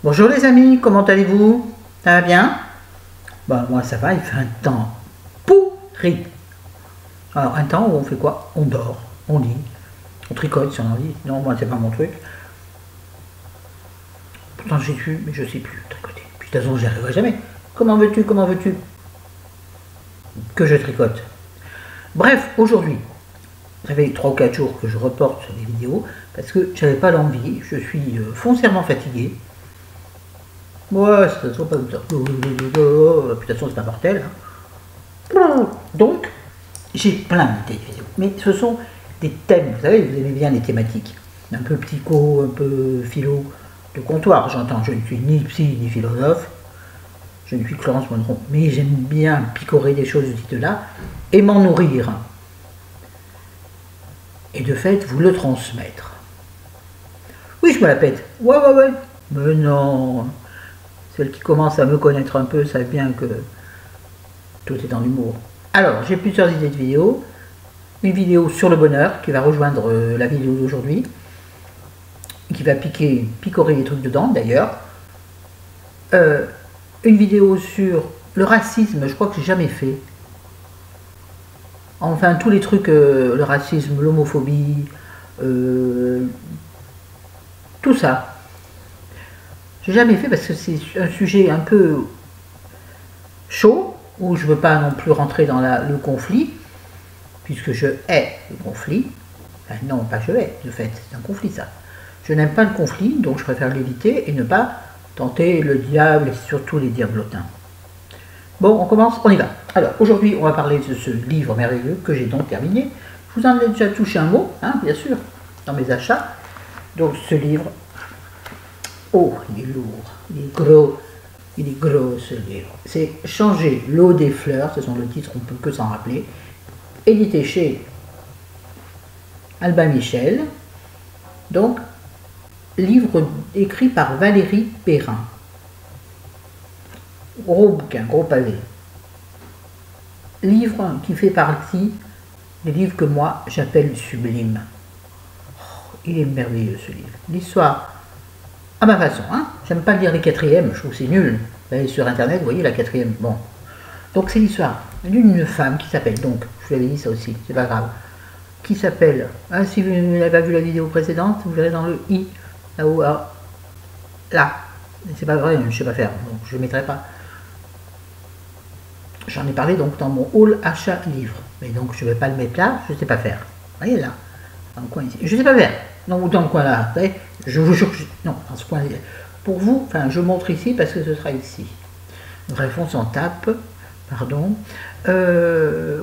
Bonjour les amis, comment allez-vous? Ça va bien? Bah moi ça va, il fait un temps pourri. Alors un temps où on fait quoi? On dort, on lit, on tricote si on a envie. Non, moi c'est pas mon truc. Pourtant j'ai su, mais je sais plus tricoter. Puis de toute façon j'y arriverai jamais. Comment veux-tu que je tricote? Bref, aujourd'hui, ça fait 3 ou 4 jours que je reporte sur les vidéos parce que j'avais pas l'envie, je suis foncièrement fatigué. Ouais, ça se pas comme ça. De toute façon, c'est pas mortel. Hein. Donc, j'ai plein d'idées de vidéos. Mais ce sont des thèmes. Vous savez, vous aimez bien les thématiques. Un peu psycho, un peu philo, de comptoir. J'entends, je ne suis ni psy ni philosophe. Je ne suis Clarence Monroe. Mais j'aime bien picorer des choses de ce titre-là et m'en nourrir. Et de fait, vous le transmettre. Oui, je me la pète. Ouais. Mais non. Celles qui commencent à me connaître un peu savent bien que tout est dans l'humour. Alors, j'ai plusieurs idées de vidéos. Une vidéo sur le bonheur qui va rejoindre la vidéo d'aujourd'hui, qui va picorer les trucs dedans d'ailleurs. Une vidéo sur le racisme, je crois que j'ai jamais fait. Enfin, tous les trucs, le racisme, l'homophobie, tout ça. J'ai jamais fait parce que c'est un sujet un peu chaud, où je ne veux pas non plus rentrer dans le conflit, puisque je hais le conflit. Enfin, non, pas je hais, de fait, c'est un conflit ça. Je n'aime pas le conflit, donc je préfère l'éviter et ne pas tenter le diable et surtout les diablotins. Bon, on commence, on y va. Alors, aujourd'hui, on va parler de ce livre merveilleux que j'ai donc terminé. Je vous en ai déjà touché un mot, hein, bien sûr, dans mes achats. Donc, ce livre, oh, il est lourd, il est gros ce livre. C'est Changer l'eau des fleurs, ce sont le titre, on ne peut que s'en rappeler. Édité chez Albin Michel. Donc, livre écrit par Valérie Perrin. Gros bouquin, gros pavé. Livre qui fait partie des livres que moi j'appelle sublimes. Oh, il est merveilleux ce livre. L'histoire, à ma façon, hein. J'aime pas lire les quatrièmes, je trouve que c'est nul. Vous allez sur internet, vous voyez la quatrième. Bon. Donc c'est l'histoire d'une femme qui s'appelle, donc, je vous avais dit ça aussi, c'est pas grave, qui s'appelle, hein, si vous n'avez pas vu la vidéo précédente, vous verrez dans le i, là-haut, là. C'est pas vrai, je sais pas faire, donc je ne mettrai pas. J'en ai parlé donc dans mon haul achat livre, mais donc je ne vais pas le mettre là, je ne sais pas faire. Vous voyez là, dans le coin ici, je ne sais pas faire. Donc dans le coin là, vous voyez, je vous jure, non, dans ce coin là. Pour vous, enfin je montre ici parce que ce sera ici. Bref, on s'en tape, pardon.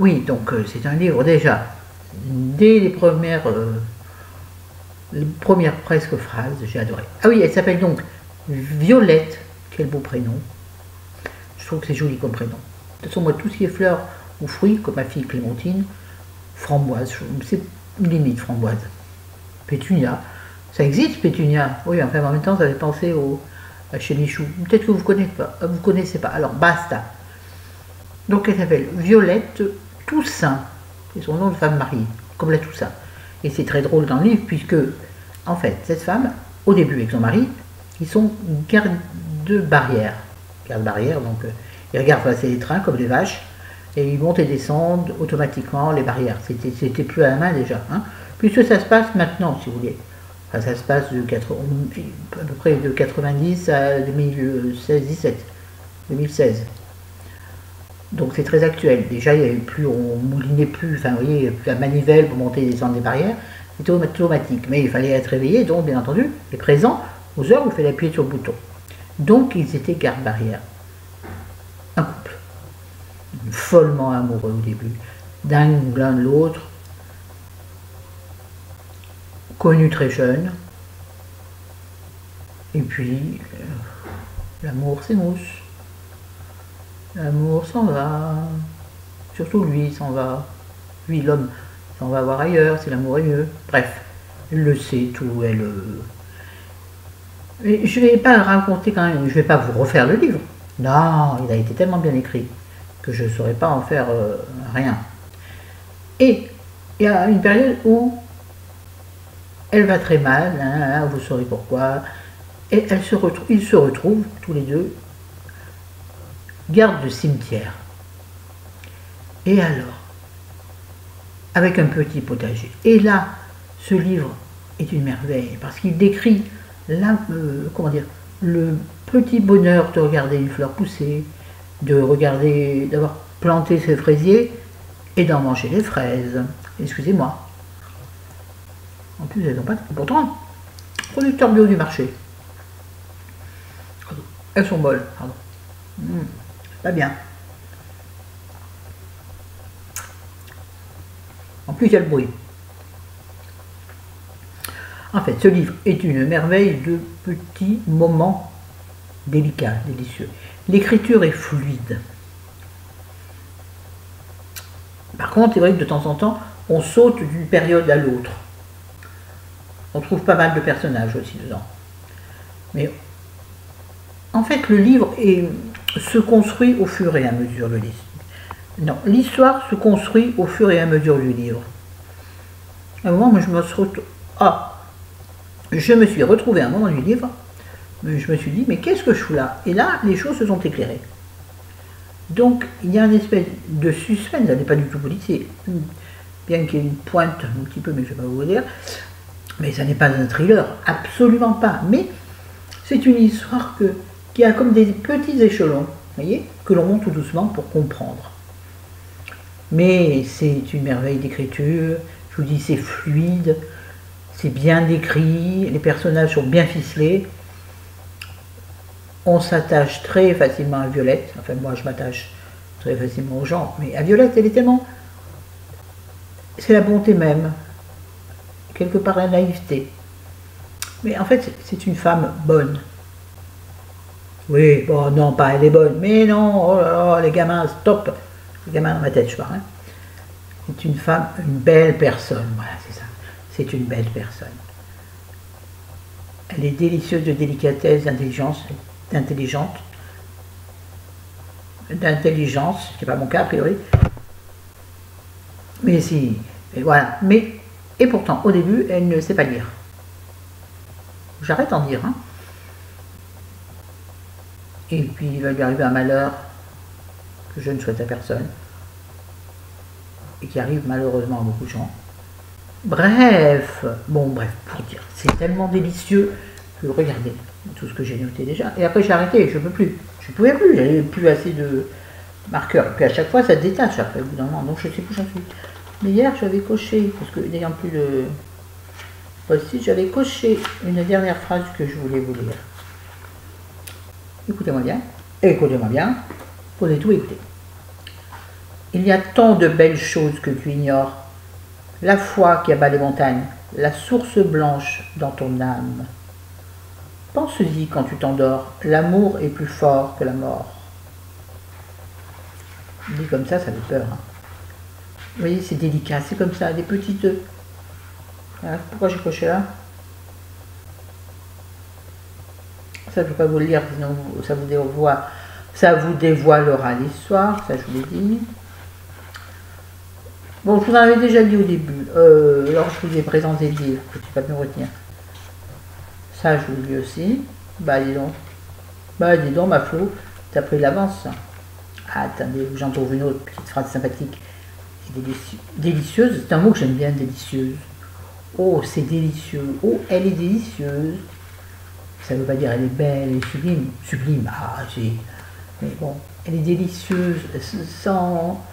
Oui, donc c'est un livre déjà, dès les premières presque phrases, j'ai adoré. Ah oui, elle s'appelle donc Violette, quel beau prénom. Je trouve que c'est joli comme prénom. De toute façon, moi, tout ce qui est fleurs ou fruits, comme ma fille Clémentine, framboise, c'est limite framboise. Pétunia, ça existe Pétunia? Oui, enfin en même temps, ça fait penser à chez Michou. Peut-être que vous ne connaissez pas. Alors, basta. Donc, elle s'appelle Violette Toussaint. C'est son nom de femme mariée, comme la Toussaint. Et c'est très drôle dans le livre, puisque, en fait, cette femme, au début avec son mari, ils sont garde-barrière. Garde-barrière, donc ils regardent passer les trains comme des vaches, et ils montent et descendent automatiquement les barrières. C'était plus à la main déjà. Hein, puisque ça se passe maintenant, si vous voulez. Enfin, ça se passe à peu près de 90 à 2016-17. 2016. Donc c'est très actuel. Déjà, il y avait plus, on moulinait plus, enfin, vous voyez, la manivelle pour monter et descendre des barrières, c'était automatique. Mais il fallait être réveillé, donc, bien entendu, et présent aux heures où il fallait appuyer sur le bouton. Donc, ils étaient garde-barrière. Un couple. Follement amoureux au début. Dingue l'un de l'autre. Connus très jeunes. Et puis, l'amour s'émousse. L'amour s'en va. Surtout lui s'en va. Lui, l'homme, s'en va voir ailleurs, si l'amour est mieux. Bref, elle le sait tout, elle... Mais je ne vais pas raconter quand même, je ne vais pas vous refaire le livre. Non, il a été tellement bien écrit que je ne saurais pas en faire rien. Et il y a une période où elle va très mal, hein, vous saurez pourquoi, Et ils se retrouvent tous les deux gardes de cimetière. Et alors, avec un petit potager. Et là, ce livre est une merveille parce qu'il décrit comment dire, le petit bonheur de regarder une fleur pousser, d'avoir planté ses fraisiers et d'en manger les fraises. Excusez-moi. En plus, elles n'ont pas. Pourtant, producteur bio du marché. Elles sont molles, pardon. Pas bien. En plus, il y a le bruit. En fait, ce livre est une merveille de petits moments délicats, délicieux. L'écriture est fluide. Par contre, c'est vrai que de temps en temps, on saute d'une période à l'autre. On trouve pas mal de personnages aussi dedans. Mais en fait, le livre se construit au fur et à mesure de l'histoire. Non, l'histoire se construit au fur et à mesure du livre. À un moment, je me suis retrouvée à un moment du livre, je me suis dit, mais qu'est-ce que je fous là? Et là, les choses se sont éclairées. Donc, il y a une espèce de suspense, elle n'est pas du tout policier, bien qu'il y ait une pointe un petit peu, mais je ne vais pas vous dire, mais ça n'est pas un thriller, absolument pas. Mais c'est une histoire qui a comme des petits échelons, vous voyez, que l'on monte tout doucement pour comprendre. Mais c'est une merveille d'écriture, je vous dis, c'est fluide, c'est bien décrit, les personnages sont bien ficelés, on s'attache très facilement à Violette, enfin moi je m'attache très facilement aux gens, mais à Violette elle est tellement... C'est la bonté même, quelque part la naïveté. Mais en fait c'est une femme bonne. Oui, bon non pas elle est bonne, mais non, oh là là, les gamins, stop, les gamins dans ma tête je parle. Hein. C'est une femme, une belle personne, voilà c'est ça, c'est une belle personne. Elle est délicieuse de délicatesse, d'intelligence, d'intelligence, c'est pas mon cas a priori, mais si, et voilà, et pourtant au début elle ne sait pas lire. J'arrête d'en dire, hein. Et puis il va lui arriver un malheur que je ne souhaite à personne, et qui arrive malheureusement à beaucoup de gens. Bref, pour dire, c'est tellement délicieux que regardez tout ce que j'ai noté déjà. Et après j'ai arrêté, je ne peux plus. Je ne pouvais plus, j'avais plus assez de marqueurs. Et puis à chaque fois ça détache après au bout d'un moment, donc je ne sais plus où j'en suis. Mais hier j'avais coché, parce que n'ayant plus de post-it, j'avais coché une dernière phrase que je voulais vous lire. Écoutez-moi bien, posez tout, écoutez. Il y a tant de belles choses que tu ignores. La foi qui abat les montagnes, la source blanche dans ton âme. Pense-y quand tu t'endors, l'amour est plus fort que la mort. Dit comme ça fait peur. Hein. Vous voyez, c'est délicat, c'est comme ça, des petites... Voilà, pourquoi j'ai coché là? Ça, je ne peux pas vous le lire, sinon ça vous dévoilera l'histoire, ça je vous l'ai dit. Bon, je vous en avais déjà dit au début, lorsque je vous ai présenté le livre, que tu n'as pas pu me retenir. Ça, je vous le dis aussi. Bah, dis donc, ma Flo, t'as pris de l'avance. Ah, attendez, j'en trouve une autre petite phrase sympathique. Délicieuse, c'est un mot que j'aime bien, délicieuse. Oh, c'est délicieux. Oh, elle est délicieuse. Ça ne veut pas dire elle est belle, elle est sublime. Sublime, ah, si. Mais bon, elle est délicieuse, sans...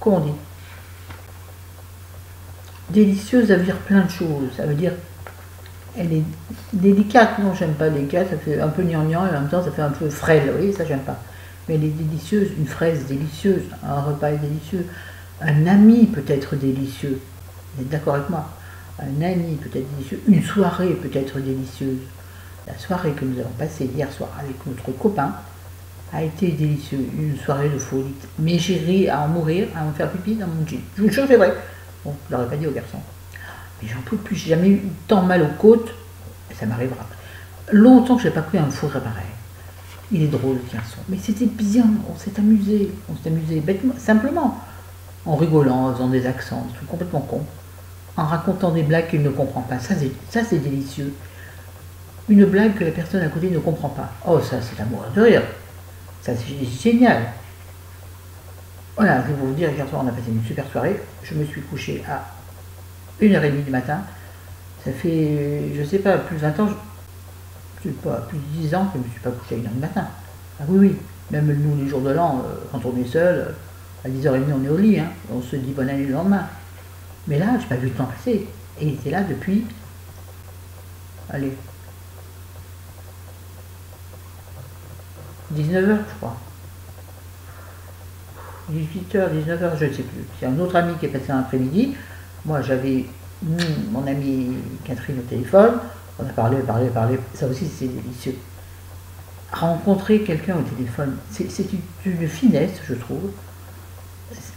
Comment on dit? Délicieuse, ça veut dire plein de choses. Ça veut dire, elle est délicate. Non, j'aime pas délicate, ça fait un peu gnangnan et en même temps ça fait un peu frêle. Vous voyez, ça j'aime pas. Mais elle est délicieuse, une fraise délicieuse, un repas est délicieux, un ami peut être délicieux. Vous êtes d'accord avec moi? Un ami peut être délicieux, une soirée peut être délicieuse. La soirée que nous avons passée hier soir avec notre copain a été délicieuse, une soirée de folie. Mais j'ai ri à en mourir, à me faire pipi dans mon jean. Je vous le jure, c'est vrai. Bon, je ne l'aurais pas dit aux garçons. Mais j'en peux plus, j'ai jamais eu tant mal aux côtes, et ça m'arrivera. Longtemps que je n'ai pas pris un fou pareil. Il est drôle, ce garçon. Mais c'était bien, on s'est amusé bêtement, simplement, en rigolant, en faisant des accents, des trucs complètement cons, en racontant des blagues qu'il ne comprend pas. Ça c'est délicieux. une blague que la personne à côté ne comprend pas. Oh, ça, c'est l'amour de rire. Ça, c'est génial. Voilà, je vais vous dire, hier soir, on a passé une super soirée. Je me suis couché à 1h30 du matin. Ça fait, je sais pas, plus de 20 ans, je sais pas, plus de 10 ans que je ne me suis pas couché à 1h du matin. Ah oui, oui. Même nous, les jours de l'an, quand on est seul, à 10h30, on est au lit. Hein. On se dit bonne année le lendemain. Mais là, je n'ai pas vu le temps passer. Et il était là depuis, allez, 19h, je crois. 18h, 19h, je ne sais plus. C'est un autre ami qui est passé un après-midi. Moi, j'avais mon amie Catherine au téléphone. On a parlé. Ça aussi, c'est délicieux. Rencontrer quelqu'un au téléphone, c'est une finesse, je trouve.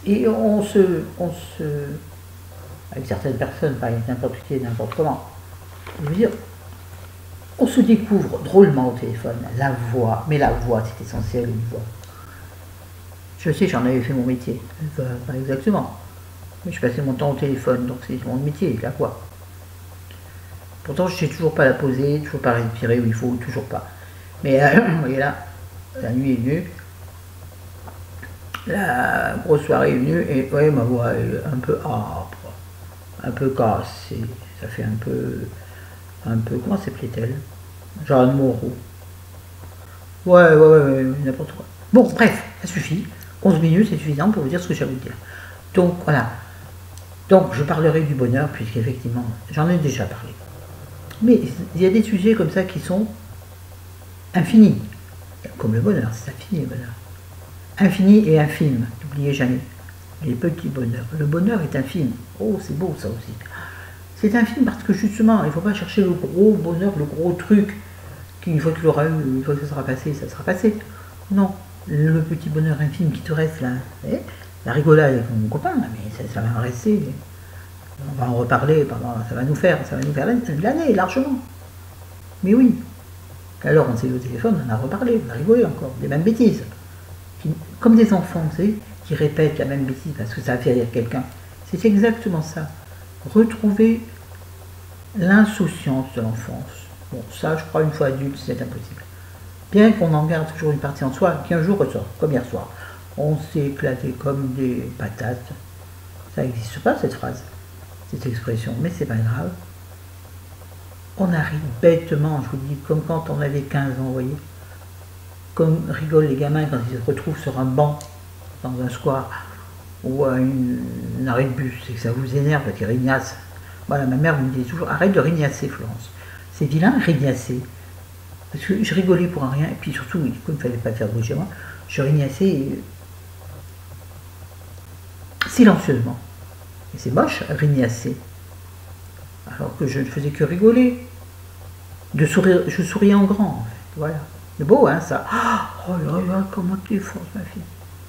Et on se avec certaines personnes, pas avec n'importe qui et n'importe comment. Je veux dire, on se découvre drôlement au téléphone. La voix, mais la voix, c'est essentiel, une voix. Je sais, j'en avais fait mon métier. Pas exactement. Mais je passais mon temps au téléphone, donc c'est mon métier, la voix. Pourtant, je ne sais toujours pas la poser, toujours pas respirer où il faut, toujours pas. Mais vous voyez là, la nuit est venue. La grosse soirée est venue et ouais, ma voix est un peu âpre, un peu cassée. Ça fait un peu, comment s'appelait-elle? Jeanne Moreau. Ouais, n'importe quoi. Bon, bref, ça suffit. 11 minutes, c'est suffisant pour vous dire ce que j'ai envie de dire. Donc, voilà. Donc, je parlerai du bonheur, puisqu'effectivement, j'en ai déjà parlé. Mais il y a des sujets comme ça qui sont infinis. Comme le bonheur, c'est infini le bonheur. Infini et infime, n'oubliez jamais. Les petits bonheurs. Le bonheur est infime. Oh, c'est beau ça aussi. C'est infime parce que justement, il ne faut pas chercher le gros bonheur, le gros truc, qu'une fois que tu l'auras eu, une fois que ça sera passé, ça sera passé. Non, le petit bonheur infime qui te reste là, la rigolade avec mon copain, mais ça va rester. On va en reparler, ça va nous faire l'année, largement. Mais oui. Alors on s'est eu au téléphone, on a reparlé, on a rigolé encore, des mêmes bêtises. Comme des enfants, vous savez, qui répètent la même bêtise parce que ça a fait rire quelqu'un. C'est exactement ça. Retrouver l'insouciance de l'enfance. Bon, ça, je crois, une fois adulte, c'est impossible. Bien qu'on en garde toujours une partie en soi, qui un jour ressort, comme hier soir. On s'est éclaté comme des patates. Ça n'existe pas, cette phrase, cette expression, mais c'est pas grave. On arrive bêtement, je vous dis, comme quand on avait 15 ans, vous voyez. Comme rigolent les gamins quand ils se retrouvent sur un banc, dans un square, ou à un arrêt de bus, et que ça vous énerve, parce qu'ils rignassent. Voilà, ma mère me disait toujours, arrête de rignasser, Florence. C'est vilain, rignasser. Parce que je rigolais pour un rien, et puis surtout, comme il ne fallait pas faire de bruit chez moi, je rignassais silencieusement. Et c'est moche, rignasser. Alors que je ne faisais que rigoler. De sourire, je souriais en grand, en fait. Voilà. C'est beau, hein, ça. Oh là là, comment tu es forte, ma fille.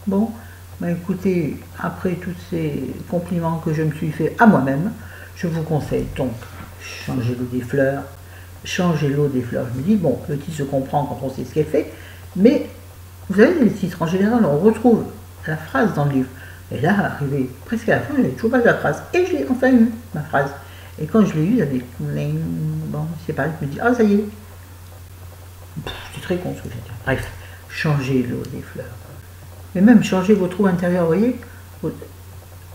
Bon, bah écoutez, après tous ces compliments que je me suis fait à moi-même, je vous conseille donc changer l'eau des fleurs. Changer l'eau des fleurs. Je me dis, bon, le titre se comprend quand on sait ce qu'elle fait, mais vous savez, les titres, en général, on retrouve la phrase dans le livre. Et là, arrivé presque à la fin, je n'avais toujours pas la phrase. Et j'ai enfin eu ma phrase. Et quand je l'ai eue, j'avais, bon, c'est pareil, je me dis, ah, ça y est. C'est très con ce que j'ai dit. Bref, changez l'eau des fleurs. Mais même changer vos trous intérieurs, vous voyez,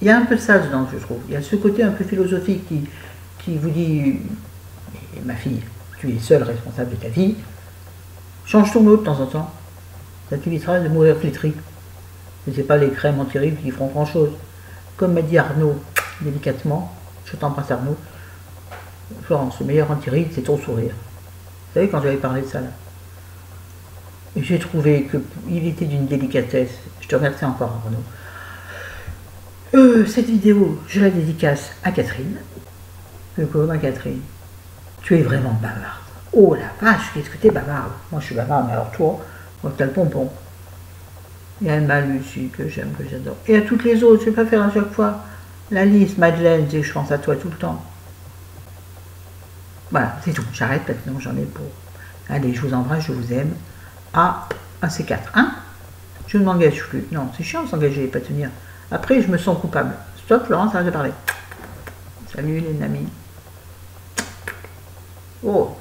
il y a un peu de ça dedans, je trouve. Il y a ce côté un peu philosophique qui vous dit, ma fille, tu es seule responsable de ta vie, change ton eau de temps en temps. Ça t'évitera de mourir flétri. Ce n'est pas les crèmes anti-rides qui feront grand chose. Comme m'a dit Arnaud, délicatement, je t'embrasse Arnaud, Florence, le meilleur anti-ride, c'est ton sourire. Vous savez, quand j'avais parlé de ça là. Et j'ai trouvé qu'il était d'une délicatesse. Je te remercie encore, Arnaud. Cette vidéo, je la dédicace à Catherine. Ma Catherine, tu es vraiment bavarde. Oh la vache, qu'est-ce que t'es bavarde. Moi je suis bavarde, mais alors toi, moi t'as le pompon. Il y a Emma Lucie que j'aime, que j'adore. Et à toutes les autres, je ne vais pas faire à chaque fois. La liste, Madeleine, je pense à toi tout le temps. Voilà, c'est tout. J'arrête maintenant, j'en ai pour. Allez, je vous embrasse, je vous aime. Ah, c'est 4, hein? Je ne m'engage plus. Non, c'est chiant de s'engager et pas tenir. Après, je me sens coupable. Stop, Florence, arrête de parler. Salut les amis. Oh,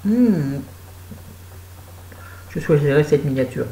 Je choisirais cette miniature.